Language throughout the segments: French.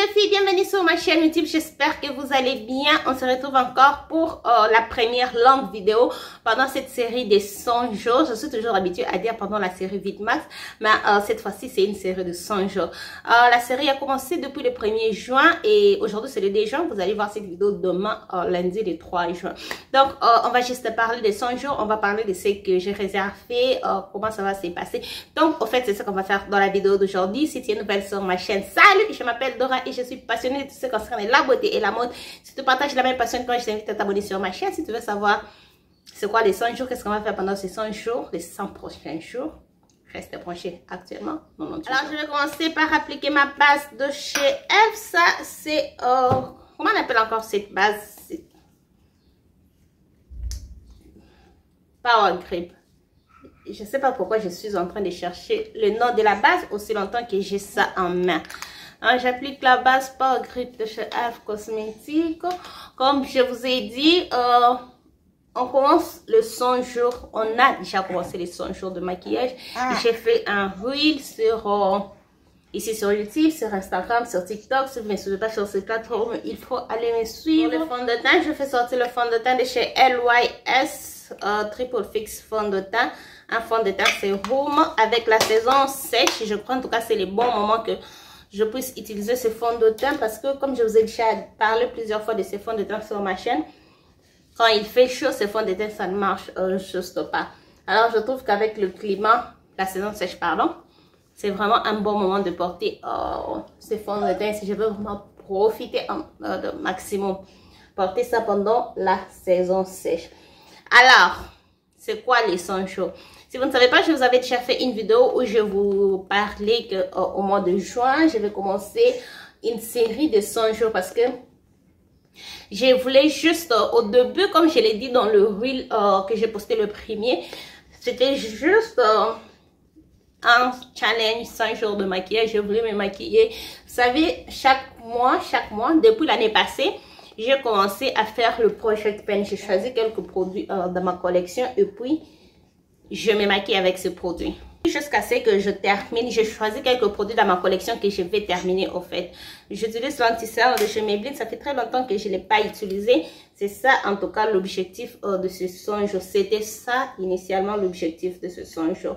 les filles, bienvenue sur ma chaîne YouTube, j'espère que vous allez bien. On se retrouve encore pour la première longue vidéo pendant cette série des 100 jours. Je suis toujours habituée à dire pendant la série VidMax, mais cette fois-ci c'est une série de 100 jours. La série a commencé depuis le 1er juin et aujourd'hui c'est le 2 juin. Vous allez voir cette vidéo demain, lundi le 3 juin. Donc on va juste parler des 100 jours, on va parler de ce que j'ai réservé, comment ça va se passer. Donc au fait c'est ce qu'on va faire dans la vidéo d'aujourd'hui. Si tu es nouvelle sur ma chaîne, salut, je m'appelle Dora et je suis passionnée de tout ce qui concerne la beauté et la mode. Si tu partages la même passion que moi, je t'invite à t'abonner sur ma chaîne. Si tu veux savoir c'est quoi les 100 jours, qu'est-ce qu'on va faire pendant ces 100 jours, les 100 prochains jours, reste branché actuellement. Alors je vais commencer par appliquer ma base de chez Elf. Ça c'est, comment on appelle encore cette base? Power Grip. Je ne sais pas pourquoi je suis en train de chercher le nom de la base aussi longtemps que j'ai ça en main. J'applique la base Power Grip de chez Elf Cosmetics. Comme je vous ai dit, on commence le 100 jours. On a déjà commencé les 100 jours de maquillage. J'ai fait un reel sur ici sur YouTube, sur Instagram, sur TikTok. Si vous ne me suivez pas sur ces plateformes, il faut aller me suivre. Pour le fond de teint, je fais sortir le fond de teint de chez LYS Triple Fix fond de teint. Un fond de teint sérum avec la saison sèche. Je crois en tout cas c'est le bon moment que je puisse utiliser ce fond de teint parce que comme je vous ai déjà parlé plusieurs fois de ces fonds de teint sur ma chaîne, quand il fait chaud, ce fond de teint ça ne marche juste pas. Alors je trouve qu'avec le climat, la saison sèche pardon, c'est vraiment un bon moment de porter ce fond de teint si je veux vraiment profiter de maximum. Porter ça pendant la saison sèche. Alors, c'est quoi les 100 jours? Si vous ne savez pas, je vous avais déjà fait une vidéo où je vous parlais qu'au mois de juin, je vais commencer une série de 100 jours parce que je voulais juste, au début, comme je l'ai dit dans le reel que j'ai posté le premier, c'était juste un challenge 100 jours de maquillage. Je voulais me maquiller. Vous savez, chaque mois, depuis l'année passée, j'ai commencé à faire le Project Pen. J'ai choisi quelques produits dans ma collection et puis je me maquille avec ces produits. Jusqu'à ce que je termine, j'ai choisi quelques produits dans ma collection que je vais terminer au fait. J'utilise l'anti-cerne de chez Maybelline. Ça fait très longtemps que je ne l'ai pas utilisé. C'est ça en tout cas l'objectif de ce 100 jours. C'était ça initialement l'objectif de ce 100 jours.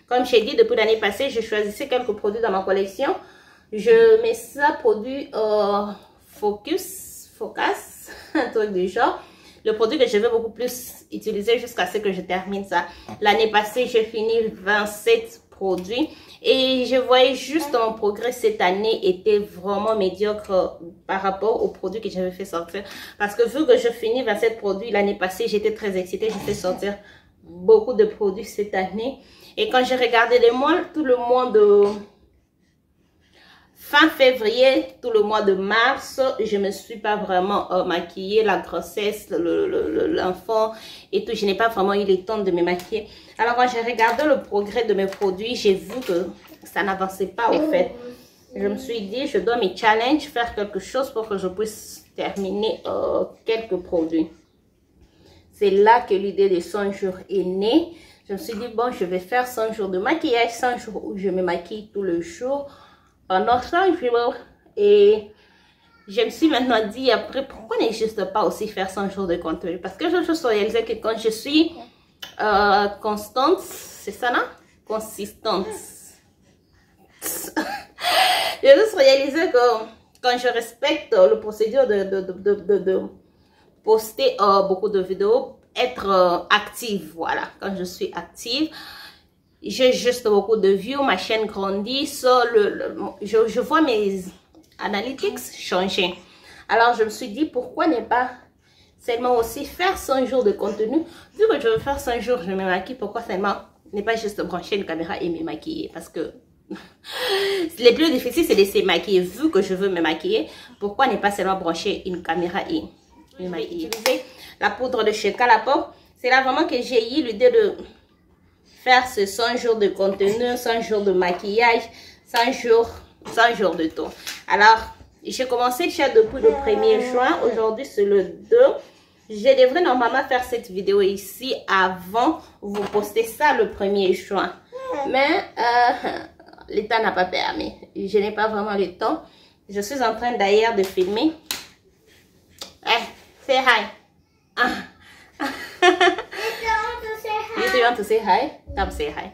Comme j'ai dit depuis l'année passée, je choisissais quelques produits dans ma collection. Je mets ça produit Focus, un truc du genre. Le produit que je vais beaucoup plus utiliser jusqu'à ce que je termine ça. L'année passée, j'ai fini 27 produits. Et je voyais juste mon progrès cette année était vraiment médiocre par rapport aux produits que j'avais fait sortir. Parce que vu que je finis 27 produits l'année passée, j'étais très excitée. J'ai fait sortir beaucoup de produits cette année. Et quand j'ai regardé les mois, tout le mois de fin février, tout le mois de mars, je ne me suis pas vraiment maquillée, la grossesse, l'enfant et tout. Je n'ai pas vraiment eu le temps de me maquiller. Alors quand j'ai regardé le progrès de mes produits, j'ai vu que ça n'avançait pas au fait. Je me suis dit, je dois me challenge, faire quelque chose pour que je puisse terminer quelques produits. C'est là que l'idée des 100 jours est née. Je me suis dit, bon, je vais faire 100 jours de maquillage, 100 jours où je me maquille tout le jour. Pendant 100 jours. Et je me suis maintenant dit après, pourquoi ne juste pas aussi faire 100 jours de contenu? Parce que je suis réalisé que quand je suis constante, c'est ça, non? Consistante. Je me suis réalisé que quand je respecte le procédure de poster beaucoup de vidéos, être active, voilà. Quand je suis active, j'ai juste beaucoup de views, ma chaîne grandit, je vois mes analytics changer. Alors je me suis dit pourquoi ne pas seulement aussi faire 100 jours de contenu. Vu que je veux faire 100 jours, je me maquille, pourquoi seulement ne pas juste brancher une caméra et me maquiller? Parce que le plus difficile c'est de se maquiller. Vu que je veux me maquiller, pourquoi ne pas seulement brancher une caméra et me maquiller? Utiliser la poudre de chez Colourpop. C'est là vraiment que j'ai eu l'idée de faire ce 100 jours de contenu, 100 jours de maquillage, 100 jours de tout. Alors, j'ai commencé déjà depuis le 1er juin. Aujourd'hui, c'est le 2. Je devrais normalement faire cette vidéo ici avant vous poster ça le 1er juin. Mais l'état n'a pas permis. Je n'ai pas vraiment le temps Je suis en train d'ailleurs de filmer. Hey, say hi. You want to say hi? Come say hi.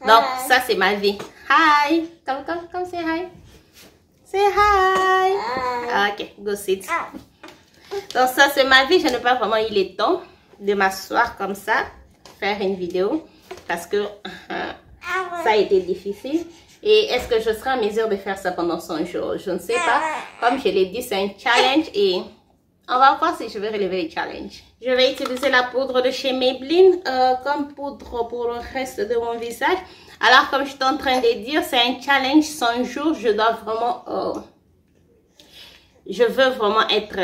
Donc, ça c'est ma vie. Hi. Come say hi. Say hi. Ok, go sit. Donc, ça c'est ma vie. Je n'ai pas vraiment eu le temps de m'asseoir comme ça, faire une vidéo. Parce que ça a été difficile. Et est-ce que je serai en mesure de faire ça pendant 100 jours? Je ne sais pas. Comme je l'ai dit, c'est un challenge et on va voir si je vais relever le challenge. Je vais utiliser la poudre de chez Maybelline comme poudre pour le reste de mon visage. Alors, comme je suis en train de dire, c'est un challenge 100 jours. Je dois vraiment... je veux vraiment être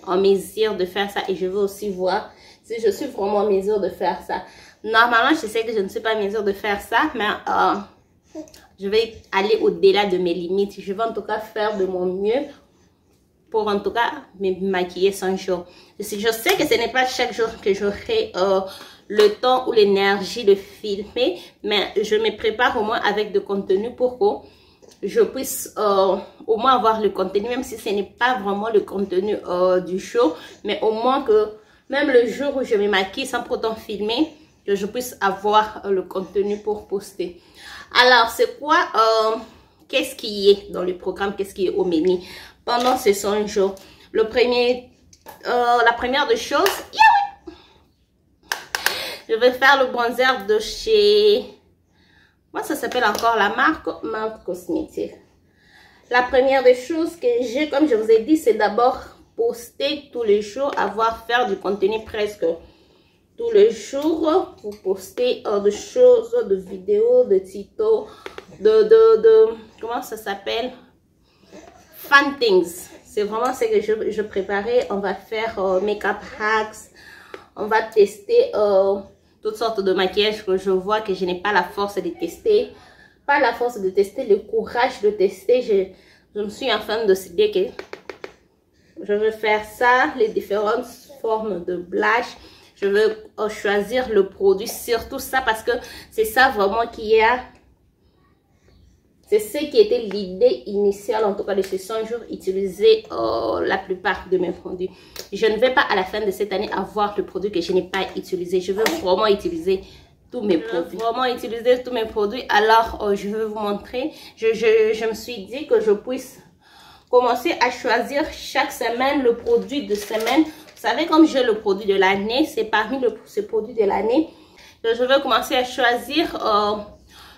en mesure de faire ça. Et je veux aussi voir si je suis vraiment en mesure de faire ça. Normalement, je sais que je ne suis pas en mesure de faire ça. Mais je vais aller au-delà de mes limites. Je vais en tout cas faire de mon mieux pour en tout cas me maquiller 100 jours. Je sais que ce n'est pas chaque jour que j'aurai le temps ou l'énergie de filmer, mais je me prépare au moins avec de contenu pour que je puisse au moins avoir le contenu, même si ce n'est pas vraiment le contenu du show, mais au moins que même le jour où je me maquille sans pour autant filmer, que je puisse avoir le contenu pour poster. Alors, c'est quoi, qu'est-ce qui est dans le programme, qu'est-ce qui est au menu pendant ces 100 jours? La première des choses, je vais faire le bronzer de chez... Moi, ça s'appelle encore la marque MAC Cosmetics. La première des choses que j'ai, comme je vous ai dit, c'est d'abord poster tous les jours, faire du contenu presque tous les jours pour poster des choses, de vidéos, de tutos, comment ça s'appelle? Fun things. C'est vraiment ce que je préparais. On va faire make-up hacks. On va tester toutes sortes de maquillages que je vois que je n'ai pas la force de tester. Pas la force de tester, le courage de tester. Je me suis enfin décidé que je vais faire ça, les différentes formes de blush. Je veux choisir le produit, surtout ça, parce que c'est ça vraiment qui a... C'est ce qui était l'idée initiale, en tout cas de ces 100 jours, utiliser la plupart de mes produits. Je ne vais pas à la fin de cette année avoir le produit que je n'ai pas utilisé. Je veux vraiment utiliser tous mes produits. Alors, je vais vous montrer. Je me suis dit que je puisse commencer à choisir chaque semaine le produit de semaine. Vous savez, comme j'ai le produit de l'année, c'est parmi ces produits de l'année que je vais commencer à choisir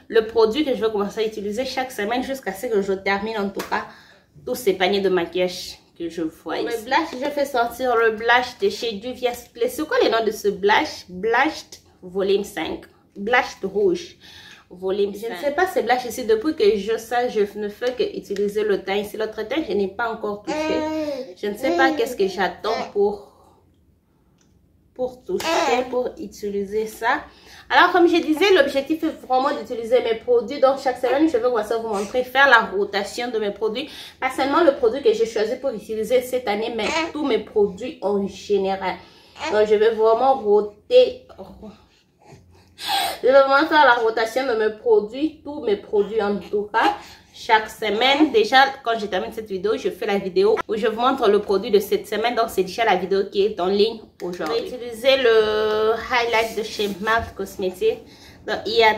le produit que je vais commencer à utiliser chaque semaine jusqu'à ce que je termine en tout cas tous ces paniers de maquillage que je vois ici. Le blush, je fais sortir le blush de chez Juvia's Place. C'est quoi le nom de ce blush? Blushed volume 5. Blushed rouge. Volume 5. Je ne sais pas ce blush ici. Depuis que je ne fais que utiliser le teint. Ici, l'autre teint, je n'ai pas encore touché. Je ne sais pas qu'est-ce que j'attends pour toucher, pour utiliser ça. Alors, comme je disais, l'objectif est vraiment d'utiliser mes produits. Donc, chaque semaine, je vais vous montrer, faire la rotation de mes produits. Pas seulement le produit que j'ai choisi pour utiliser cette année, mais tous mes produits en général. Donc, je vais vraiment roter. Je vais vraiment faire la rotation de mes produits, tous mes produits en tout cas. Chaque semaine, déjà quand je termine cette vidéo, je fais la vidéo où je vous montre le produit de cette semaine. Donc c'est déjà la vidéo qui est en ligne aujourd'hui. Je vais utiliser le highlight de chez MAC Cosmetics. Donc il y a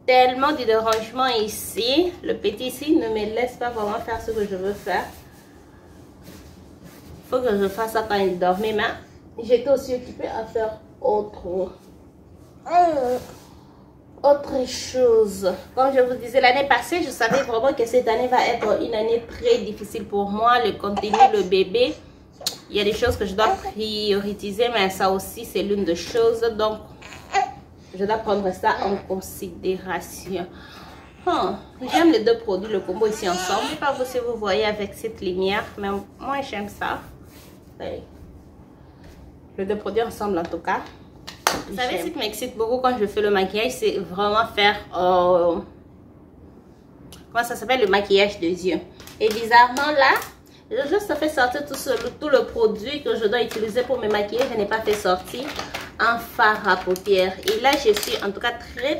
tellement de dérangements ici. Le petit ici ne me laisse pas vraiment faire ce que je veux faire. Il faut que je fasse ça quand il dormait, mais j'étais aussi occupée à faire autre chose. Comme je vous disais, l'année passée, je savais vraiment que cette année va être une année très difficile pour moi. Le contenu, le bébé, il y a des choses que je dois prioriser, mais ça aussi, c'est l'une des choses. Donc, je dois prendre ça en considération. J'aime les deux produits, le combo ici ensemble. Je ne sais pas vous si vous voyez avec cette lumière, mais moi, j'aime ça. Les deux produits ensemble, en tout cas. Vous savez, ce qui m'excite beaucoup quand je fais le maquillage, c'est vraiment faire, comment ça s'appelle, le maquillage des yeux. Et bizarrement là, j'ai juste fait sortir tout le produit que je dois utiliser pour me maquiller. Je n'ai pas fait sortir un fard à paupières. Et là, je suis en tout cas très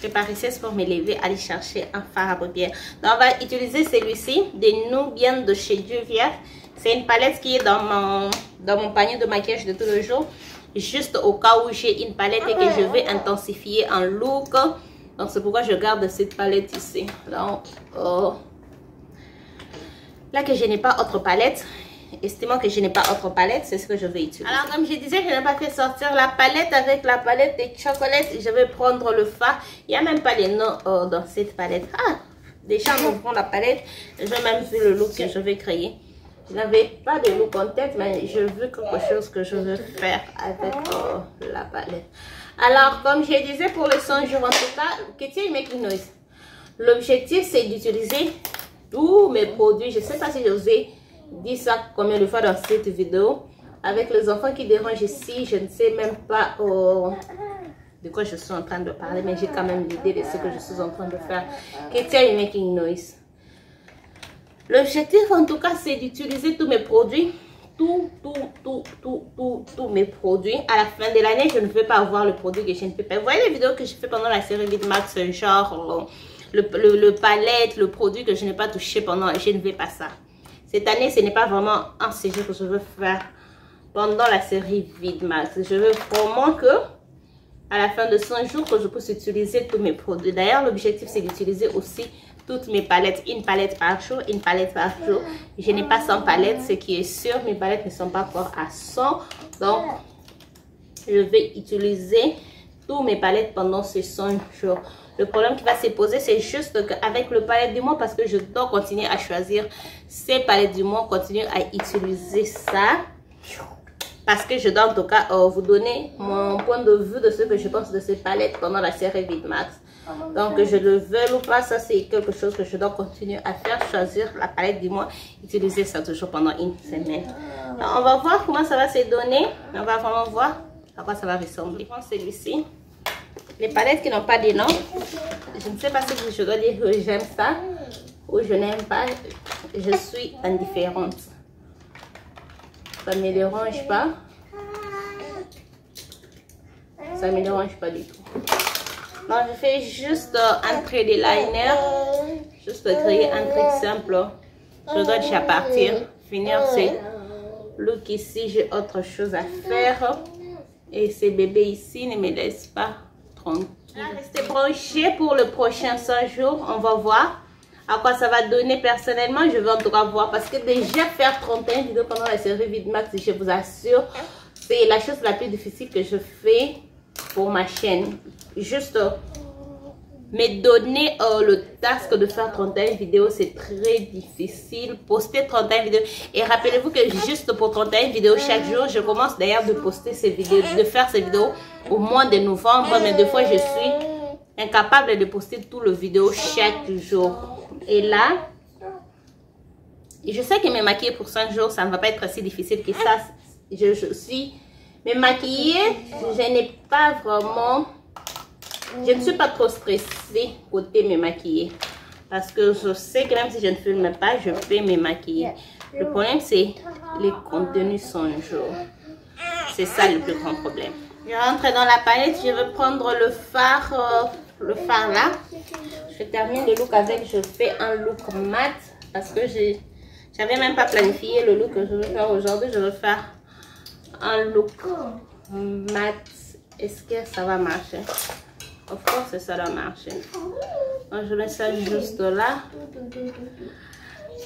je pars ici pour me lever, aller chercher un fard à paupières. Donc on va utiliser celui-ci de Nubian de chez Juvia's. C'est une palette qui est dans mon panier de maquillage de tous les jours. Juste au cas où j'ai une palette et que je vais intensifier un look. Donc c'est pourquoi je garde cette palette ici. Donc là que je n'ai pas autre palette, estimant que je n'ai pas autre palette, c'est ce que je vais utiliser. Alors comme je disais, je n'ai pas fait sortir la palette avec la palette de chocolat. Je vais prendre le fard. Il n'y a même pas les noms dans cette palette. Ah, déjà on prend la palette. J'ai même vu le look que je vais créer. Je n'avais pas de look en tête, mais je veux quelque chose que je veux faire avec la palette. Alors, comme je disais pour le 100 jours, en tout cas, Ketia Making Noise. L'objectif, c'est d'utiliser tous mes produits. Je ne sais pas si je vous ai dit ça combien de fois dans cette vidéo. Avec les enfants qui dérangent ici, je ne sais même pas de quoi je suis en train de parler, mais j'ai quand même l'idée de ce que je suis en train de faire. Ketia Making Noise. L'objectif en tout cas c'est d'utiliser tous mes produits, tous mes produits. À la fin de l'année, je ne veux pas avoir le produit que je ne peux pas. Vous voyez les vidéos que je fais pendant la série Vidmax, genre le palette, le produit que je n'ai pas touché pendant, je ne veux pas ça. Cette année, ce n'est pas vraiment un séjour que je veux faire pendant la série Vidmax. Je veux vraiment que à la fin de 100 jours que je puisse utiliser tous mes produits. D'ailleurs, l'objectif c'est d'utiliser aussi toutes mes palettes, une palette par jour, une palette par jour. Je n'ai pas 100 palettes, ce qui est sûr, mes palettes ne sont pas encore à 100. Donc, je vais utiliser tous mes palettes pendant ces 100 jours. Le problème qui va se poser, c'est juste qu'avec le palette du mois, parce que je dois continuer à choisir ces palettes du mois, continuer à utiliser ça. Parce que je dois en tout cas vous donner mon point de vue de ce que je pense de ces palettes pendant la série Vidmax. Donc je le veux ou pas, ça c'est quelque chose que je dois continuer à faire, choisir la palette du mois, utiliser ça toujours pendant une semaine. Donc, on va voir comment ça va se donner, on va vraiment voir à quoi ça va ressembler. Je prends celui-ci, les palettes qui n'ont pas de nom, je ne sais pas si je dois dire que j'aime ça ou je n'aime pas, je suis indifférente. Ça ne me dérange pas. Ça ne me dérange pas du tout. Donc, je fais juste un trait de liner. Juste créer un truc simple. Je dois déjà partir. Finir ce look ici. J'ai autre chose à faire. Et ces bébés ici ne me laissent pas tranquille. Restez branchés pour le prochain 100 jours. On va voir à quoi ça va donner. Personnellement, je vais en tout cas voir, parce que déjà faire 31 vidéos pendant la série Vidmax, je vous assure, c'est la chose la plus difficile que je fais pour ma chaîne. Juste me donner le task de faire 31 vidéos, c'est très difficile. Poster 31 vidéos, et rappelez-vous que juste pour 31 vidéos chaque jour, je commence d'ailleurs de poster ces vidéos, de faire ces vidéos au mois de novembre, mais des fois je suis incapable de poster tout le vidéo chaque jour. Et là, je sais que me maquiller pour 5 jours, ça ne va pas être si difficile que ça. Je suis me maquiller, je n'ai pas vraiment, je ne suis pas trop stressée côté me maquiller, parce que je sais que même si je ne filme pas, je peux me maquiller. Le problème c'est les contenus 100 jours. C'est ça le plus grand problème. Je rentre dans la palette, je vais prendre le fard là. Je termine le look avec, je fais un look mat, parce que j'avais même pas planifié le look que je veux faire aujourd'hui. Je veux faire un look mat. Est-ce que ça va marcher? Of course ça va marcher. Donc, je mets ça juste là.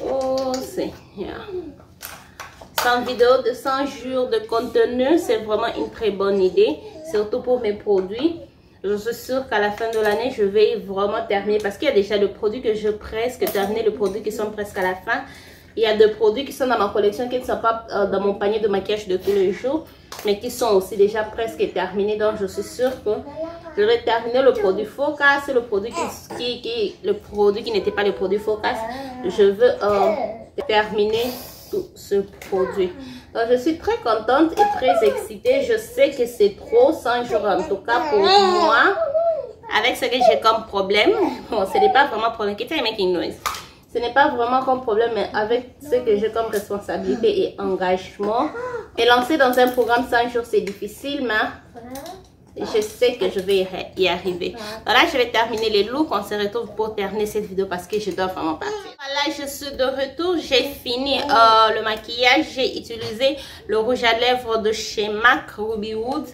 Oh Seigneur. 100 vidéos de 100 jours de contenu, c'est vraiment une très bonne idée, surtout pour mes produits. Je suis sûre qu'à la fin de l'année, je vais vraiment terminer, parce qu'il y a déjà des produits que je presque terminé, les produits qui sont presque à la fin. Il y a des produits qui sont dans ma collection, qui ne sont pas dans mon panier de maquillage de tous les jours, mais qui sont aussi déjà presque terminés. Donc, je suis sûre que je vais terminer le produit Focus, le produit qui n'était pas le produit Focus. Je veux terminer tout ce produit. Donc, je suis très contente et très excitée. Je sais que c'est trop, 100 jours en tout cas pour moi. Avec ce que j'ai comme problème, bon, ce n'est pas vraiment problème. Ketia Making Noise. Ce n'est pas vraiment comme problème, mais avec ce que j'ai comme responsabilité et engagement. Et lancer dans un programme 100 jours, c'est difficile, mais Je sais que je vais y arriver. Voilà, je vais terminer les looks. On se retrouve pour terminer cette vidéo parce que je dois vraiment partir. Voilà, je suis de retour. J'ai fini le maquillage. J'ai utilisé le rouge à lèvres de chez MAC Ruby Wood.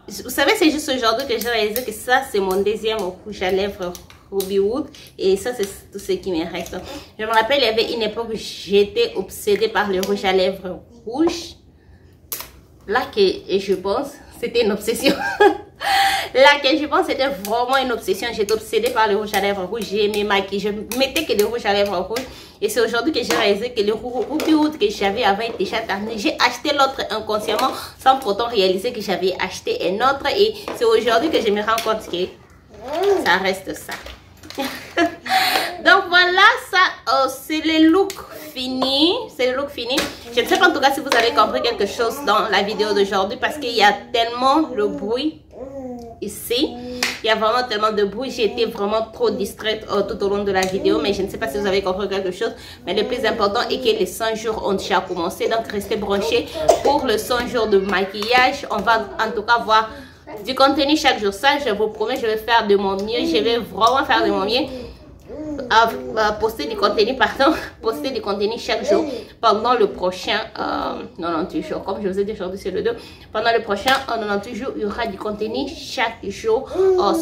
Vous savez, c'est juste aujourd'hui que j'ai réalisé que ça, c'est mon deuxième rouge à lèvres Ruby Wood. Et ça, c'est tout ce qui me reste. Je me rappelle, il y avait une époque où j'étais obsédée par le rouge à lèvres rouge. Là que je pense, c'était une obsession. Là que je pense, c'était vraiment une obsession. J'étais obsédée par le rouge à lèvres rouge. J'ai mes maquilles. Je mettais que des rouges à lèvres rouge. Et c'est aujourd'hui que j'ai réalisé que le Ruby Wood que j'avais avant était déjà terminé. J'ai acheté l'autre inconsciemment sans pourtant réaliser que j'avais acheté un autre. Et c'est aujourd'hui que je me rends compte que ça reste ça. Donc voilà, ça c'est le look fini. C'est le look fini. Je ne sais pas en tout cas si vous avez compris quelque chose dans la vidéo d'aujourd'hui parce qu'il y a tellement de bruit ici. Il y a vraiment tellement de bruit. J'ai été vraiment trop distraite tout au long de la vidéo. Mais je ne sais pas si vous avez compris quelque chose. Mais le plus important est que les 100 jours ont déjà commencé. Donc restez branchés pour le 100 jours de maquillage. On va en tout cas voir du contenu chaque jour. Ça, je vous promets, je vais faire de mon mieux. Je vais vraiment faire de mon mieux. Poster du contenu, poster du contenu chaque jour pendant le prochain 98 jours. Comme je vous ai dit aujourd'hui, c'est le 2. Pendant le prochain 98 jours, il y aura du contenu chaque jour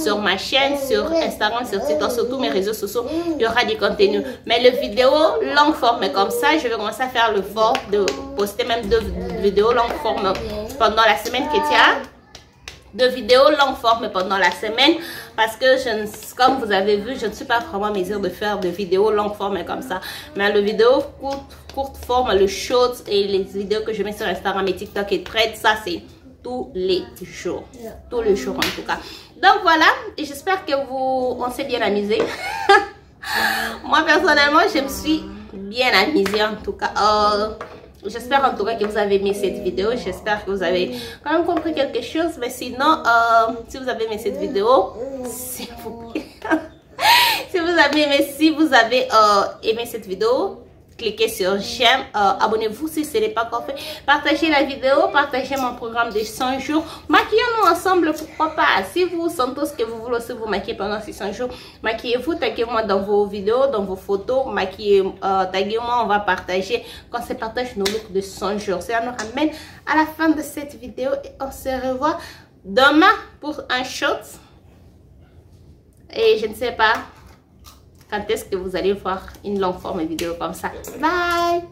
sur ma chaîne, sur Instagram, sur TikTok, sur tous mes réseaux sociaux. Il y aura du contenu. Mais les vidéos longue forme comme ça, je vais commencer à faire l'effort de poster même 2 vidéos longue forme pendant la semaine qui tient. De vidéos longue forme pendant la semaine parce que comme vous avez vu, je ne suis pas vraiment en mesure de faire de vidéos longue forme comme ça, mais le vidéo courte forme, le shorts et les vidéos que je mets sur Instagram et TikTok et Threads, ça c'est tous les jours en tout cas. Donc voilà, j'espère que on s'est bien amusé. Moi personnellement, je me suis bien amusée en tout cas. J'espère en tout cas que vous avez aimé cette vidéo. J'espère que vous avez quand même compris quelque chose. Mais sinon, si vous avez aimé cette vidéo, s'il vous plaît, si vous avez aimé cette vidéo, cliquez sur j'aime, abonnez-vous si ce n'est pas encore fait, partagez la vidéo, partagez mon programme de 100 jours, maquillons-nous ensemble, pourquoi pas. Si vous sentez que vous voulez aussi vous maquiller pendant ces 100 jours, maquillez-vous, taguez-moi dans vos vidéos, dans vos photos, taguez-moi, on va partager, quand on se partage nos looks de 100 jours. Ça nous ramène à la fin de cette vidéo et on se revoit demain pour un short. Et je ne sais pas quand est-ce que vous allez voir une longue forme vidéo comme ça. Bye!